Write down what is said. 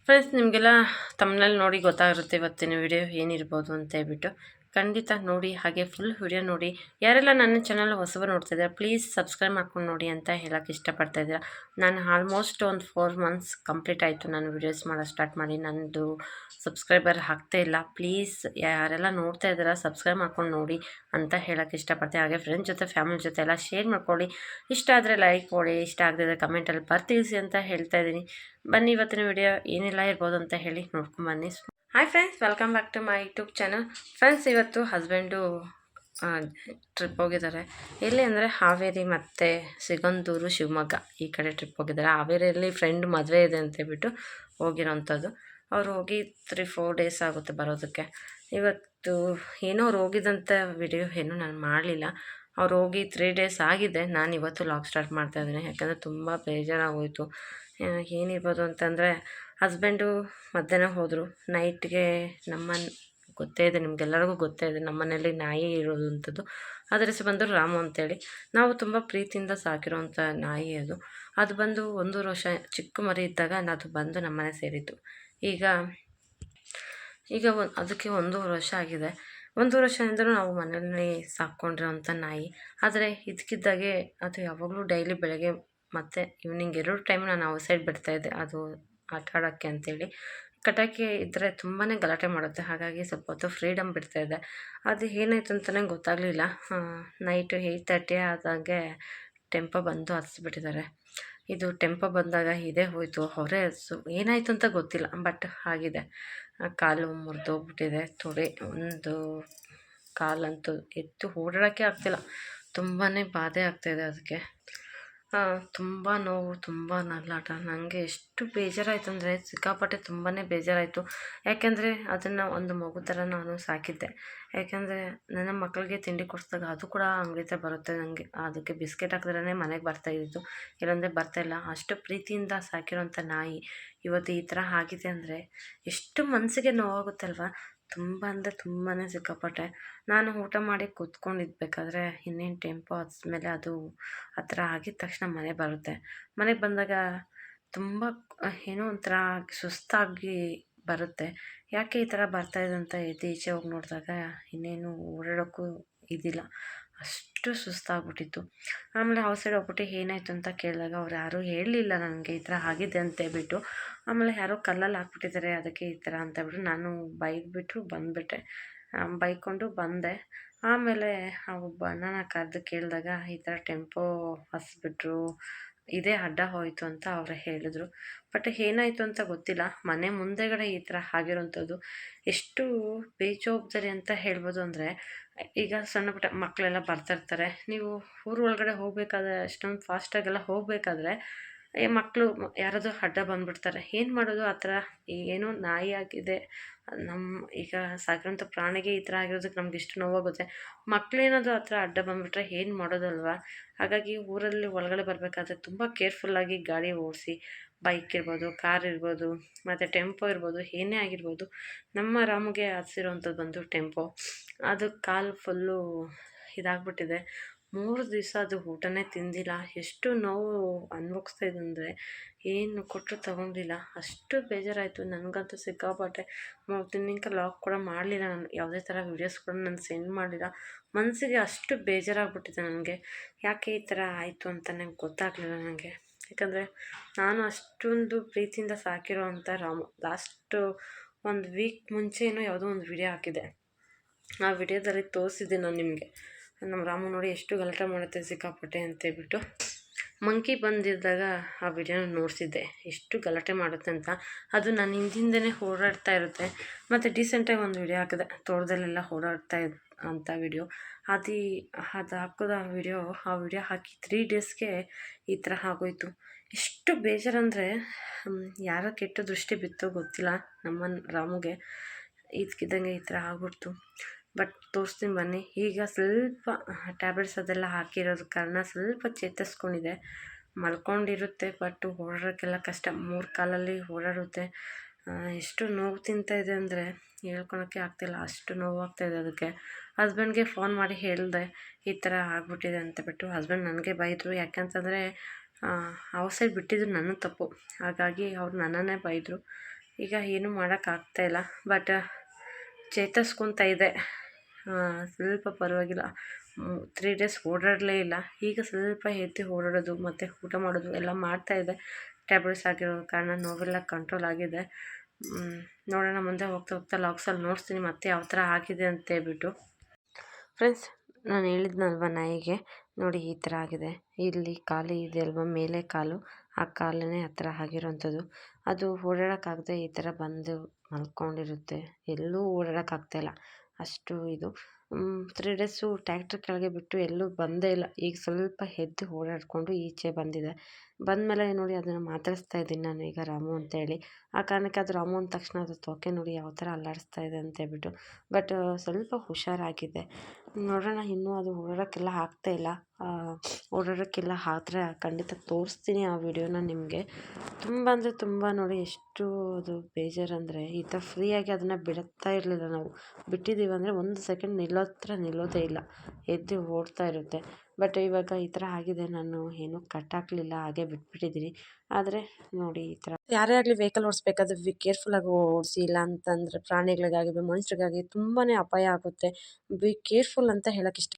Friends, ನಿಮಗೆಲ್ಲ ತಮ್ಮನಲ್ಲಿ ನೋಡಿ ಗೊತ್ತಾಗಿರುತ್ತೆ ಇವತ್ತಿನ ವಿಡಿಯೋ ಏನಿರ್ಬೋದು ಅಂತ ಹೇಳ್ಬಿಟ್ಟು. ಖಂಡಿತ ನೋಡಿ, ಹಾಗೆ ಫುಲ್ ವಿಡಿಯೋ ನೋಡಿ. ಯಾರೆಲ್ಲ ನನ್ನ ಚಾನಲ್ ಹೊಸಬರು ನೋಡ್ತಾ ಇದ್ದಾರೆ, ಪ್ಲೀಸ್ ಸಬ್ಸ್ಕ್ರೈಬ್ ಮಾಡ್ಕೊಂಡು ನೋಡಿ ಅಂತ ಹೇಳೋಕ್ಕೆ ಇಷ್ಟಪಡ್ತಾ ಇದ್ದೀರಾ. ನಾನು ಆಲ್ಮೋಸ್ಟ್ ಒಂದು 4 ಮಂತ್ಸ್ ಕಂಪ್ಲೀಟ್ ಆಯಿತು ನಾನು ವೀಡಿಯೋಸ್ ಮಾಡೋದು ಸ್ಟಾರ್ಟ್ ಮಾಡಿ. ನನ್ನದು ಸಬ್ಸ್ಕ್ರೈಬರ್ ಆಗ್ತಾ ಇಲ್ಲ. ಪ್ಲೀಸ್ ಯಾರೆಲ್ಲ ನೋಡ್ತಾ ಇದ್ದೀರಾ ಸಬ್ಸ್ಕ್ರೈಬ್ ಮಾಡ್ಕೊಂಡು ನೋಡಿ ಅಂತ ಹೇಳೋಕ್ಕೆ ಇಷ್ಟಪಡ್ತೀನಿ. ಹಾಗೆ ಫ್ರೆಂಡ್ಸ್ ಜೊತೆ ಫ್ಯಾಮಿಲಿ ಜೊತೆ ಎಲ್ಲ ಶೇರ್ ಮಾಡ್ಕೊಳ್ಳಿ. ಇಷ್ಟ ಆದರೆ ಲೈಕ್ ಕೊಡಿ, ಇಷ್ಟ ಆಗದಿದ್ರೆ ಕಮೆಂಟಲ್ಲಿ ಬರ್ತಿಳಿಸಿ ಅಂತ ಹೇಳ್ತಾ ಇದ್ದೀನಿ. ಬನ್ನಿ ಇವತ್ತಿನ ವಿಡಿಯೋ ಏನೆಲ್ಲ ಇರ್ಬೋದು ಅಂತ ಹೇಳಿ ನೋಡ್ಕೊಂಬನ್ನಿ. Hi friends, welcome back to my YouTube channel. Friends, ಇವತ್ತು ಹಸ್ಬೆಂಡು ಟ್ರಿಪ್ ಹೋಗಿದ್ದಾರೆ. ಎಲ್ಲಿ ಅಂದರೆ ಹಾವೇರಿ ಮತ್ತು ಸಿಗಂದೂರು, ಶಿವಮೊಗ್ಗ ಈ ಕಡೆ ಟ್ರಿಪ್ ಹೋಗಿದ್ದಾರೆ. ಹಾವೇರಿಯಲ್ಲಿ ಫ್ರೆಂಡ್ ಮದುವೆ ಇದೆ ಅಂತೇಳ್ಬಿಟ್ಟು ಹೋಗಿರೋವಂಥದ್ದು. ಅವ್ರು ಹೋಗಿ 3-4 ಡೇಸ್ ಆಗುತ್ತೆ ಬರೋದಕ್ಕೆ. ಇವತ್ತು ಏನೋ ಅವ್ರು ಹೋಗಿದ್ದಂಥ ವಿಡಿಯೋ ಏನೂ ನಾನು ಮಾಡಲಿಲ್ಲ. ಅವ್ರು ಹೋಗಿ 3 ಡೇಸ್ ಆಗಿದೆ. ನಾನು ಇವತ್ತು ಲಾಗ್ ಸ್ಟಾರ್ಟ್ ಮಾಡ್ತಾಯಿದ್ದೀನಿ, ಯಾಕಂದರೆ ತುಂಬ ಬೇಜಾರಾಗೋಯಿತು. ಏನಿರ್ಬೋದು ಅಂತಂದರೆ, ಹಸ್ಬೆಂಡು ಮಧ್ಯಾಹ್ನ ಹೋದರು. ನೈಟ್ಗೆ ಗೊತ್ತೇ ಇದೆ, ನಿಮಗೆಲ್ಲರಿಗೂ ಗೊತ್ತೇ ಇದೆ, ನಮ್ಮ ಮನೇಲಿ ನಾಯಿ ಇರೋದಂಥದ್ದು. ಅದರ ಹೆಸರು ಬಂದು ರಾಮು ಅಂತೇಳಿ. ನಾವು ತುಂಬ ಪ್ರೀತಿಯಿಂದ ಸಾಕಿರೋವಂಥ ನಾಯಿ ಅದು. ಅದು ಬಂದು 1 ವರ್ಷ ಚಿಕ್ಕ ಮರಿ ಇದ್ದಾಗ ಅದು ಬಂದು ನಮ್ಮ ಮನೆ ಸೇರಿತ್ತು. ಈಗ ಅದಕ್ಕೆ 1 ವರ್ಷ ಆಗಿದೆ. 1 ವರ್ಷದಿಂದಲೂ ನಾವು ಮನೆಯಲ್ಲಿ ಸಾಕ್ಕೊಂಡಿರೋವಂಥ ನಾಯಿ. ಆದರೆ ಇದಕ್ಕಿದ್ದಾಗೆ ಅದು ಯಾವಾಗಲೂ ಡೈಲಿ ಬೆಳಗ್ಗೆ ಮತ್ತು ಈವ್ನಿಂಗ್ 2 ಟೈಮ್ ನಾನು ಔಟ್ಸೈಡ್ ಬಿಡ್ತಾಯಿದ್ದೆ, ಅದು ಆಟ ಆಡೋಕ್ಕೆ ಅಂತೇಳಿ. ಕಟಾಕಿ ಇದ್ದರೆ ತುಂಬಾ ಗಲಾಟೆ ಮಾಡುತ್ತೆ, ಹಾಗಾಗಿ ಸ್ವಲ್ಪ ಹೊತ್ತು ಫ್ರೀಡಮ್ ಬಿಡ್ತಾಯಿದ್ದೆ. ಅದು ಏನಾಯಿತು ಅಂತಲೇ ಗೊತ್ತಾಗಲಿಲ್ಲ. ನೈಟು 8:30 ಆದಾಗೆ ಟೆಂಪೋ ಬಂದು ಹತ್ತಿಸ್ಬಿಟ್ಟಿದ್ದಾರೆ. ಇದು ಟೆಂಪೋ ಬಂದಾಗ ಇದೇ ಹೋಯಿತು, ಹೊರೆ ಏನಾಯಿತು ಅಂತ ಗೊತ್ತಿಲ್ಲ, ಬಟ್ ಆಗಿದೆ. ಕಾಲು ಮುರಿದೋಗ್ಬಿಟ್ಟಿದೆ, ತೊಡೆ ಒಂದು ಕಾಲಂತೂ ಎತ್ತು ಓಡಾಡೋಕ್ಕೆ ಆಗ್ತಿಲ್ಲ. ತುಂಬಾ ಬಾಧೆ ಆಗ್ತಾಯಿದೆ ಅದಕ್ಕೆ. ತುಂಬ ನೋವು, ತುಂಬ ನರಳಾಟ. ನನಗೆ ಎಷ್ಟು ಬೇಜಾರಾಯಿತು ಅಂದರೆ ಸಿಕ್ಕಾಪಟ್ಟೆ ತುಂಬಾ ಬೇಜಾರಾಯಿತು. ಯಾಕೆಂದರೆ ಅದನ್ನು ಒಂದು ಮಗು ಥರ ನಾನು ಸಾಕಿದ್ದೆ. ಯಾಕೆಂದರೆ ನನ್ನ ಮಕ್ಕಳಿಗೆ ತಿಂಡಿ ಕೊಡಿಸಿದಾಗ ಅದು ಕೂಡ ಅಂಗಡಿ ಹತ್ರ ಬರುತ್ತೆ. ನನಗೆ ಅದಕ್ಕೆ ಬಿಸ್ಕೆಟ್ ಹಾಕಿದ್ರೇ ಮನೆಗೆ ಬರ್ತಾಯಿದ್ದು, ಇಲ್ಲಾಂದರೆ ಬರ್ತಾಯಿಲ್ಲ. ಅಷ್ಟು ಪ್ರೀತಿಯಿಂದ ಸಾಕಿರೋಂಥ ನಾಯಿ ಇವತ್ತು ಈ ಥರ ಆಗಿದೆ ಅಂದರೆ ಎಷ್ಟು ಮನಸ್ಸಿಗೆ ನೋವಾಗುತ್ತಲ್ವ. ತುಂಬ ಅಂದರೆ ತುಂಬಾ ಸಿಕ್ಕಾಪಟ್ಟೆ. ನಾನು ಊಟ ಮಾಡಿ ಕೂತ್ಕೊಂಡಿದ್ಬೇಕಾದ್ರೆ ಇನ್ನೇನು ಟೆಂಪೋ ಹತ್ತಿಸ್ಮೇಲೆ ಅದು ಆ ಥರ ಆಗಿದ ತಕ್ಷಣ ಮನೆಗೆ ಬರುತ್ತೆ. ಮನೆಗೆ ಬಂದಾಗ ತುಂಬ ಏನೋ ಒಂಥರ ಸುಸ್ತಾಗಿ ಬರುತ್ತೆ. ಯಾಕೆ ಈ ಥರ ಬರ್ತಾಯಿದೆ ಅಂತ ಎದ್ದು ಈಚೆ ಹೋಗಿ ನೋಡಿದಾಗ ಇನ್ನೇನು ಓಡಾಡೋಕ್ಕೂ ಇದಿಲ್ಲ, ಅಷ್ಟು ಸುಸ್ತಾಗ್ಬಿಟ್ಟಿತ್ತು. ಆಮೇಲೆ ಔಟ್ಸೈಡ್ ಹೋಗ್ಬಿಟ್ಟು ಏನಾಯಿತು ಅಂತ ಕೇಳಿದಾಗ ಅವ್ರು ಯಾರೂ ಹೇಳಲಿಲ್ಲ ನನಗೆ ಈ ಥರ ಆಗಿದೆ ಅಂತೇಳ್ಬಿಟ್ಟು. ಆಮೇಲೆ ಯಾರೋ ಕಲ್ಲಲ್ಲಿ ಹಾಕ್ಬಿಟ್ಟಿದ್ದಾರೆ ಅದಕ್ಕೆ ಈ ಥರ ಅಂತೇಳ್ಬಿಟ್ಟು ನಾನು ಬೈದ್ಬಿಟ್ಟು ಬಂದುಬಿಟ್ಟೆ. ಬೈಕೊಂಡು ಬಂದೆ. ಆಮೇಲೆ ಆ ಒಬ್ಬ ಅಣ್ಣನ ಕರೆದು ಕೇಳಿದಾಗ ಈ ಥರ ಟೆಂಪೋ ಹತ್ತಿಸ್ಬಿಟ್ರು, ಇದೇ ಅಡ್ಡ ಹೋಯಿತು ಅಂತ ಅವರೇ ಹೇಳಿದ್ರು. ಬಟ್ ಏನಾಯಿತು ಅಂತ ಗೊತ್ತಿಲ್ಲ. ಮನೆ ಮುಂದೆಗಡೆ ಈ ಥರ ಆಗಿರೋಂಥದ್ದು ಎಷ್ಟು ಬೇಜವಾಬ್ದಾರಿ ಅಂತ ಹೇಳ್ಬೋದು. ಅಂದರೆ ಈಗ ಸಣ್ಣ ಪುಟ್ಟ ಮಕ್ಕಳೆಲ್ಲ ಬರ್ತಾಯಿರ್ತಾರೆ, ನೀವು ಊರು ಒಳಗಡೆ ಹೋಗಬೇಕಾದ್ರೆ ಅಷ್ಟೊಂದು ಫಾಸ್ಟಾಗೆಲ್ಲ ಹೋಗಬೇಕಾದ್ರೆ ಮಕ್ಕಳು ಯಾರಾದರೂ ಅಡ್ಡ ಬಂದುಬಿಡ್ತಾರೆ, ಏನು ಮಾಡೋದು? ಆ ಥರ ಏನೋ ನಾಯಿ ಆಗಿದೆ, ಈಗ ಸಾಕಿರೋಂಥ ಪ್ರಾಣಿಗೆ ಈ ಥರ ಆಗಿರೋದಕ್ಕೆ ನಮ್ಗೆ ಇಷ್ಟು ನೋವಾಗುತ್ತೆ. ಮಕ್ಕಳೇನಾದರೂ ಆ ಥರ ಅಡ್ಡ ಬಂದುಬಿಟ್ರೆ ಏನು ಮಾಡೋದಲ್ವ. ಹಾಗಾಗಿ ಊರಲ್ಲಿ ಒಳಗಡೆ ಬರಬೇಕಾದ್ರೆ ತುಂಬ ಕೇರ್ಫುಲ್ಲಾಗಿ ಗಾಡಿ ಓಡಿಸಿ, ಬೈಕ್ ಇರ್ಬೋದು, ಕಾರ್ ಇರ್ಬೋದು, ಮತ್ತು ಟೆಂಪೋ ಇರ್ಬೋದು, ಏನೇ ಆಗಿರ್ಬೋದು. ನಮ್ಮ ರಾಮುಗೆ ಹತ್ತಿಸಿರೋವಂಥದ್ದು ಬಂದು ಟೆಂಪೋ. ಅದು ಕಾಲು ಫುಲ್ಲು ಇದಾಗ್ಬಿಟ್ಟಿದೆ. 3 ದಿವಸ ಅದು ಊಟನೇ ತಿಂದಿಲ್ಲ. ಎಷ್ಟು ನೋವು ಅನುಭವಿಸ್ತಾಯಿದ್ದು ಅಂದರೆ ಏನು ಕೊಟ್ಟರು ತಗೊಂಡಿಲ್ಲ. ಅಷ್ಟು ಬೇಜಾರಾಯಿತು ನನಗಂತೂ ಸಿಕ್ಕಾಪಟ್ಟೆ. ತಿನ್ನಿಂಕ ಲಾಗ್ ಕೂಡ ಮಾಡಲಿಲ್ಲ ನಾನು, ಯಾವುದೇ ಥರ ವೀಡಿಯೋಸ್ ಕೂಡ ನಾನು ಸೆಂಡ್ ಮಾಡಲಿಲ್ಲ. ಮನಸ್ಸಿಗೆ ಅಷ್ಟು ಬೇಜಾರಾಗ್ಬಿಟ್ಟಿದೆ ನನಗೆ. ಯಾಕೆ ಈ ಥರ ಆಯಿತು ಅಂತಲೇ ಗೊತ್ತಾಗಲಿಲ್ಲ ನನಗೆ. ಯಾಕಂದರೆ ನಾನು ಅಷ್ಟೊಂದು ಪ್ರೀತಿಯಿಂದ ಸಾಕಿರೋ ಅಂಥ ರಾಮು. ಲಾಸ್ಟು 1 ವೀಕ್ ಮುಂಚೆನೋ ಯಾವುದೋ ಒಂದು ವಿಡಿಯೋ ಹಾಕಿದೆ. ಆ ವಿಡಿಯೋದಲ್ಲಿ ತೋರಿಸಿದ್ದೆ ನಾನು ನಿಮಗೆ. ನಮ್ಮ ರಾಮು ನೋಡಿ ಎಷ್ಟು ಗಲಾಟೆ ಮಾಡುತ್ತೆ ಸಿಕ್ಕಾಪಟ್ಟೆ ಅಂತೇಳ್ಬಿಟ್ಟು. ಮಂಕಿ ಬಂದಿದ್ದಾಗ ಆ ವಿಡಿಯೋನ ನೋಡಿಸಿದ್ದೆ, ಎಷ್ಟು ಗಲಾಟೆ ಮಾಡುತ್ತೆ ಅಂತ. ಅದು ನನ್ನ ಹಿಂದಿಂದನೇ ಓಡಾಡ್ತಾ ಇರುತ್ತೆ. ಮತ್ತು ಡೀಸೆಂಟಾಗಿ ಒಂದು ವಿಡಿಯೋ ಹಾಕಿದೆ, ತೋಟದಲ್ಲೆಲ್ಲ ಓಡಾಡ್ತಾ ಅಂಥ ವಿಡಿಯೋ. ಅದು ಹಾಕೋದು ಆ ವಿಡಿಯೋ ಹಾಕಿ 3 ಡೇಸ್ಗೆ ಈ ಥರ ಆಗೋಯಿತು. ಎಷ್ಟು ಬೇಜಾರಂದರೆ ಯಾರ ಕೆಟ್ಟ ದೃಷ್ಟಿ ಬಿತ್ತೋ ಗೊತ್ತಿಲ್ಲ ನಮ್ಮ ರಾಮುಗೆ. ಇದಕ್ಕಿದ್ದಂಗೆ ಈ ಥರ ಆಗ್ಬಿಡ್ತು. ಬಟ್ ತೋರಿಸ್ತೀನಿ ಬನ್ನಿ. ಈಗ ಸ್ವಲ್ಪ ಟ್ಯಾಬ್ಲೆಟ್ಸ್ ಅದೆಲ್ಲ ಹಾಕಿರೋದು ಕಾರಣ ಸ್ವಲ್ಪ ಚೇತರಿಸ್ಕೊಂಡಿದೆ. ಮಲ್ಕೊಂಡಿರುತ್ತೆ, ಬಟ್ ಓಡಾಡೋಕ್ಕೆಲ್ಲ ಕಷ್ಟ. 3 ಕಾಲಲ್ಲಿ ಓಡಾಡುತ್ತೆ. ಎಷ್ಟು ನೋವು ತಿಂತಾಯಿದೆ ಅಂದರೆ ಹೇಳ್ಕೊಳಕ್ಕೆ ಆಗ್ತಿಲ್ಲ, ಅಷ್ಟು ನೋವಾಗ್ತಾಯಿದೆ ಅದಕ್ಕೆ. ಹಸ್ಬೆಂಡ್ಗೆ ಫೋನ್ ಮಾಡಿ ಹೇಳಿದೆ ಈ ಥರ ಆಗ್ಬಿಟ್ಟಿದೆ ಅಂತ ಬಿಟ್ಟು. ಹಸ್ಬೆಂಡ್ ನನಗೆ ಬೈದರು, ಯಾಕಂತಂದರೆ ಔಟ್ಸೈಡ್ ಬಿಟ್ಟಿದ್ದು ನನ್ನ ತಪ್ಪು. ಹಾಗಾಗಿ ಅವ್ರು ನನ್ನನ್ನೇ ಬೈದರು. ಈಗ ಏನೂ ಮಾಡೋಕ್ಕಾಗ್ತಾಯಿಲ್ಲ. ಬಟ್ ಚೇತರಿಸ್ಕೊತಾ ಇದೆ. ಸ್ವಲ್ಪ ಪರವಾಗಿಲ್ಲ. 3 ಡೇಸ್ ಓಡಾಡಲೇ ಇಲ್ಲ. ಈಗ ಸ್ವಲ್ಪ ಎದ್ದು ಓಡಾಡೋದು ಮತ್ತು ಊಟ ಮಾಡೋದು ಎಲ್ಲ ಮಾಡ್ತಾಯಿದ್ದೆ. ಟ್ಯಾಬ್ಲೆಟ್ಸ್ ಆಗಿರೋ ಕಾರಣ ನೋವೆಲ್ಲ ಕಂಟ್ರೋಲ್ ಆಗಿದೆ. ನೋಡೋಣ ಮುಂದೆ ಹೋಗ್ತಾ ಹೋಗ್ತಾ ಲಾಗ್ಸಲ್ಲಿ ನೋಡ್ತೀನಿ ಮತ್ತೆ ಯಾವ ಥರ ಆಗಿದೆ ಅಂತ ಹೇಳ್ಬಿಟ್ಟು. ಫ್ರೆಂಡ್ಸ್, ನಾನು ಹೇಳಿದ್ನಲ್ವ ನಾಯಿಗೆ ನೋಡಿ ಈ ಥರ ಆಗಿದೆ. ಇಲ್ಲಿ ಕಾಲು ಇದೆ ಅಲ್ವ, ಮೇಲೆ ಕಾಲು, ಆ ಕಾಲೇ ಆ ಥರ ಆಗಿರೋವಂಥದ್ದು. ಅದು ಓಡಾಡೋಕ್ಕಾಗದೆ ಈ ಥರ ಬಂದು ಮಲ್ಕೊಂಡಿರುತ್ತೆ. ಎಲ್ಲೂ ಓಡಾಡೋಕ್ಕಾಗ್ತಾಯಿಲ್ಲ, ಅಷ್ಟು ಇದು. 3 ಡೇಸು ಟ್ಯಾಕ್ಟ್ರ್ ಕೆಳಗೆ ಬಿಟ್ಟು ಎಲ್ಲೂ ಬಂದೇ ಇಲ್ಲ. ಈಗ ಸ್ವಲ್ಪ ಎದ್ದು ಓಡಾಡಿಕೊಂಡು ಈಚೆ ಬಂದಿದೆ. ಬಂದಮೇಲೆ ನೋಡಿ ಅದನ್ನು ಮಾತಾಡಿಸ್ತಾ ಇದ್ದೀನಿ ನಾನು ಈಗ ರಾಮು ಅಂತ ಹೇಳಿ. ಆ ಕಾರಣಕ್ಕೆ ಅದು ರಾಮು ಅಂದ ತಕ್ಷಣ ಅದು ತೊಕೆ ನೋಡಿ ಯಾವ ಥರ ಅಲ್ಲಾಡಿಸ್ತಾ ಇದೆ ಅಂತ ಹೇಳ್ಬಿಟ್ಟು. ಬಟ್ ಸ್ವಲ್ಪ ಹುಷಾರಾಗಿದೆ. ನೋಡೋಣ, ಇನ್ನೂ ಅದು ಓಡಾಡೋಕ್ಕೆಲ್ಲ ಆಗ್ತಾಯಿಲ್ಲ. ಓಡಾಡೋಕ್ಕೆಲ್ಲ ಆದರೆ ಖಂಡಿತ ತೋರಿಸ್ತೀನಿ ಆ ವಿಡಿಯೋನ ನಿಮಗೆ. ತುಂಬ ಅಂದರೆ ತುಂಬ ನೋಡಿ ಎಷ್ಟು ಅದು ಬೇಜಾರಂದರೆ, ಈ ಥರ ಫ್ರೀಯಾಗಿ ಅದನ್ನು ಬಿಡುತ್ತಾ ಇರಲಿಲ್ಲ ನಾವು. ಬಿಟ್ಟಿದ್ದೀವಿ ಅಂದರೆ 1 ಸೆಕೆಂಡ್ ನಿಲ್ಲೋದೇ ಇಲ್ಲ, ಎದ್ದು ಓಡ್ತಾ ಇರುತ್ತೆ. ಬಟ್ ಇವಾಗ ಈ ಥರ ಆಗಿದೆ. ನಾನು ಏನೂ ಕಟ್ಟಾಕಲಿಲ್ಲ, ಹಾಗೆ ಬಿಟ್ಬಿಟ್ಟಿದ್ದೀನಿ. ಆದರೆ ನೋಡಿ ಈ ಥರ ಯಾರೇ ಆಗಲಿ ವೆಹಿಕಲ್ ಓಡಿಸ್ಬೇಕಾದ್ರೆ ಕೇರ್ಫುಲ್ಲಾಗಿ ಓಡಿಸಿ. ಇಲ್ಲ ಅಂತಂದರೆ ಪ್ರಾಣಿಗಳಿಗಾಗಿರ್ಬೋದು, ಮನುಷ್ಯರಿಗಾಗಿ ತುಂಬಾ ಅಪಾಯ ಆಗುತ್ತೆ. ಬಿ ಕೇರ್ಫುಲ್ ಅಂತ ಹೇಳೋಕ್ಕೆ ಇಷ್ಟ.